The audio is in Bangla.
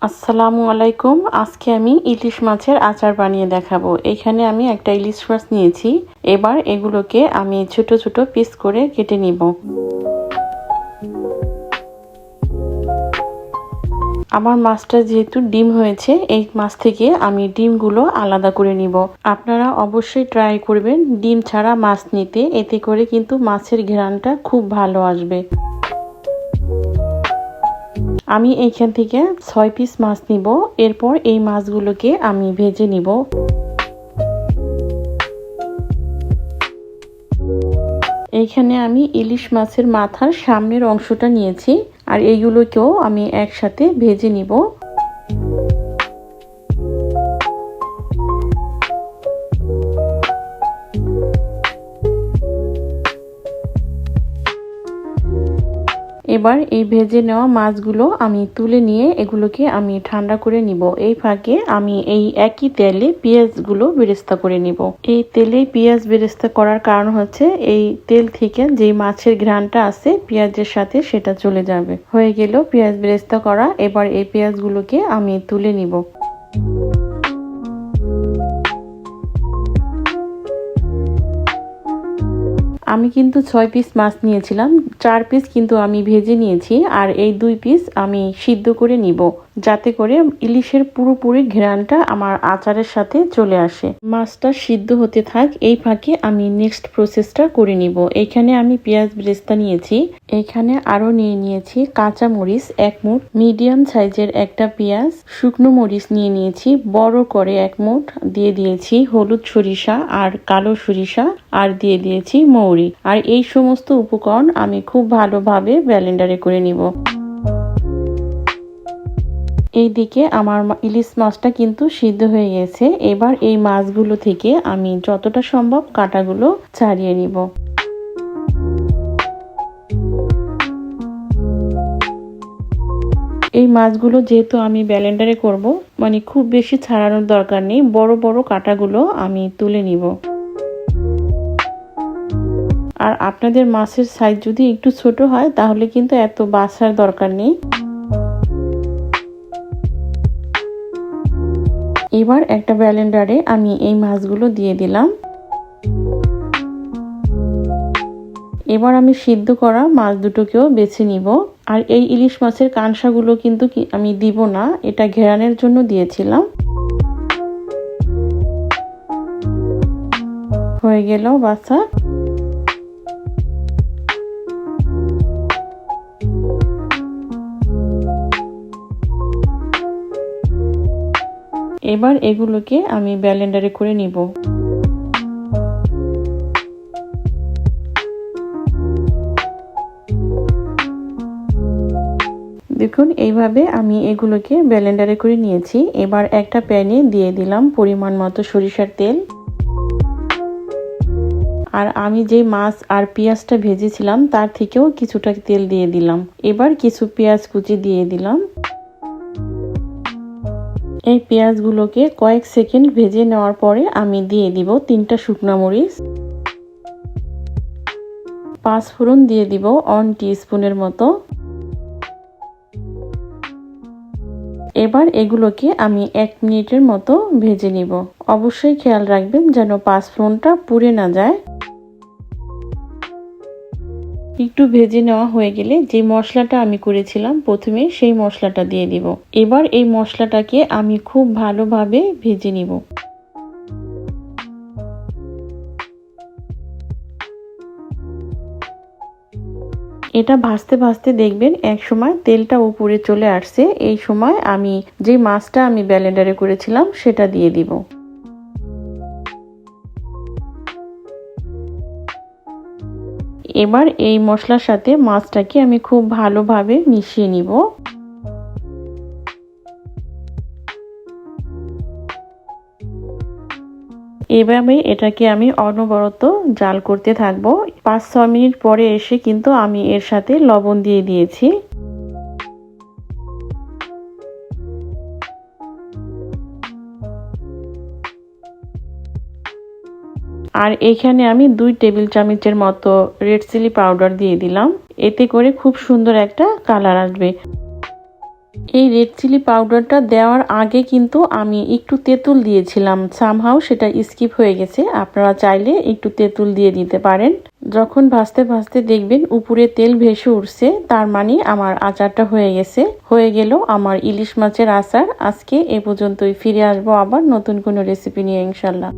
আসসালামু আলাইকুম। আজকে আমি ইলিশ মাছের আচার বানিয়ে দেখাবো। এখানে আমি একটা ইলিশ মাছ নিয়েছি। এবার এগুলোকে আমি ছোট ছোট পিস করে কেটে নিব। আমার মাছটা যেহেতু ডিম হয়েছে, এই মাছ থেকে আমি ডিমগুলো আলাদা করে নিব। আপনারা অবশ্যই ট্রাই করবেন ডিম ছাড়া মাছ নিতে, এতে করে কিন্তু মাছের ঘ্রাণটা খুব ভালো আসবে। আমি এইখান থেকে 6 পিস মাছ নিব। এরপর এই মাছগুলোকে আমি ভেজে নিব। এইখানে আমি ইলিশ মাছের মাথার সামনের অংশটা নিয়েছি, আর এইগুলোকেও আমি একসাথে ভেজে নিব। এবার এই ভেজে নেওয়া মাছগুলো আমি তুলে নিয়ে এগুলোকে আমি ঠান্ডা করে নিব। এই ফাঁকে আমি এই একই তেলে পেঁয়াজগুলো বেরেস্তা করে নিব। এই তেলে পেঁয়াজ বেরেস্তা করার কারণ হচ্ছে এই তেল থেকে যে মাছের ঘ্রাণটা আছে পেঁয়াজের সাথে সেটা চলে যাবে। হয়ে গেল পেঁয়াজ বেরেস্তা করা। এবার এই পেঁয়াজগুলোকে আমি তুলে নিব। আমি কিন্তু 6 পিস মাছ নিয়েছিলাম, 4 পিস কিন্তু আমি ভেজে নিয়েছি, আর এই 2 পিস আমি সিদ্ধ করে নিব, যাতে করে ইলিশের পুরোপুরি ঘ্রাণটা আমার আচারের সাথে চলে আসে। মাছটা সিদ্ধ হতে থাক, এই ফাঁকে আমি নেক্সট প্রসেসটা করে নিব। এখানে আমি পেঁয়াজ বেরেস্তা নিয়েছি, এখানে আরো নিয়েছি কাঁচা মরিচ 1 মুঠ, মিডিয়াম সাইজের একটা পেঁয়াজ, শুকনো মরিচ নিয়েছি বড় করে 1 মুঠ, দিয়ে দিয়েছি হলুদ সরিষা আর কালো সরিষা, আর দিয়ে দিয়েছি মৌরি। আর এই সমস্ত উপকরণ আমি খুব ভালোভাবে ব্লেন্ডারে করে নিব। এইদিকে আমার ইলিশ মাছটা কিন্তু সিদ্ধ হয়ে গেছে। এবার এই মাছগুলো থেকে আমি যতটা সম্ভব কাঁটাগুলো ছাড়িয়ে নিব। এই মাছগুলো যেহেতু আমি ব্লেন্ডারে করব, মানে খুব বেশি ছাড়ানোর দরকার নেই, বড় বড় কাঁটাগুলো আমি তুলে নিব। আর আপনাদের মাছের সাইজ যদি একটু ছোট হয় তাহলে কিন্তু এত বাছার দরকার নেই। এবার একটা ব্লেন্ডারে আমি এই মাছগুলো দিয়ে দিলাম। এবার আমি সিদ্ধ করা মাছ দুটোকেও বেছে নিব। আর এই ইলিশ মাছের কানসাগুলো কিন্তু আমি দিব না, এটা ঘেরানোর জন্য দিয়েছিলাম। হয়ে গেল বাছা। এবার এগুলোকে আমি ব্লেন্ডারে করে নিব। দেখুন এইভাবে আমি এগুলোকে ব্লেন্ডারে করে নিয়েছি। এবার একটা প্যানে দিয়ে দিলাম পরিমাণ মতো সরিষার তেল। আর আমি যে মাছ আর পেঁয়াজটা ভেজেছিলাম তার থেকেও কিছুটা তেল দিয়ে দিলাম। এবার কিছু পেঁয়াজ কুচি দিয়ে দিলাম। এই পেঁয়াজগুলোকে কয়েক সেকেন্ড ভেজে নেওয়ার পরে আমি দিয়ে দিব 3টা শুকনো মরিচ, 5 ফোড়ন দিয়ে দিব 1 টিস্পুনের মতো। এবার এগুলোকে আমি 1 মিনিটের মতো ভেজে নিব। অবশ্যই খেয়াল রাখবেন যেন 5 ফোড়নটা পুড়ে না যায়। একটু ভেজে নেওয়া হয়ে গেলে যে মশলাটা আমি করেছিলাম প্রথমে, সেই মশলাটা দিয়ে দিব। এবার এই মশলাটাকে আমি খুব ভালোভাবে ভেজে নিব। এটা ভাজতে ভাজতে দেখবেন এক সময় তেলটা উপরে চলে আসছে। এই সময় আমি যে মাছটা আমি ব্লেন্ডারে করেছিলাম সেটা দিয়ে দিব। এবার এই মশলার সাথে মাছটাকে আমি খুব ভালোভাবে মিশিয়ে নিব। এভাবে এটাকে আমি অনবরত জাল করতে থাকবো। 5-6 মিনিট পরে এসে কিন্তু আমি এর সাথে লবণ দিয়ে দিয়েছি। আর এখানে আমি 2 টেবিল চামচের মতো রেড চিলি পাউডার দিয়ে দিলাম। এতে করে খুব সুন্দর একটা কালার আসবে। এই রেড চিলি পাউডারটা দেওয়ার আগে কিন্তু আমি একটু তেঁতুল দিয়েছিলাম, সামহাও সেটা স্কিপ হয়ে গেছে। আপনারা চাইলে একটু তেঁতুল দিয়ে দিতে পারেন। যখন ভাজতে ভাজতে দেখবেন উপরে তেল ভেসে উঠছে, তার মানে আমার আচারটা হয়ে গেছে। হয়ে গেল আমার ইলিশ মাছের আচার। আজকে এ পর্যন্তই, ফিরে আসবো আবার নতুন কোনো রেসিপি নিয়ে ইনশাল্লাহ।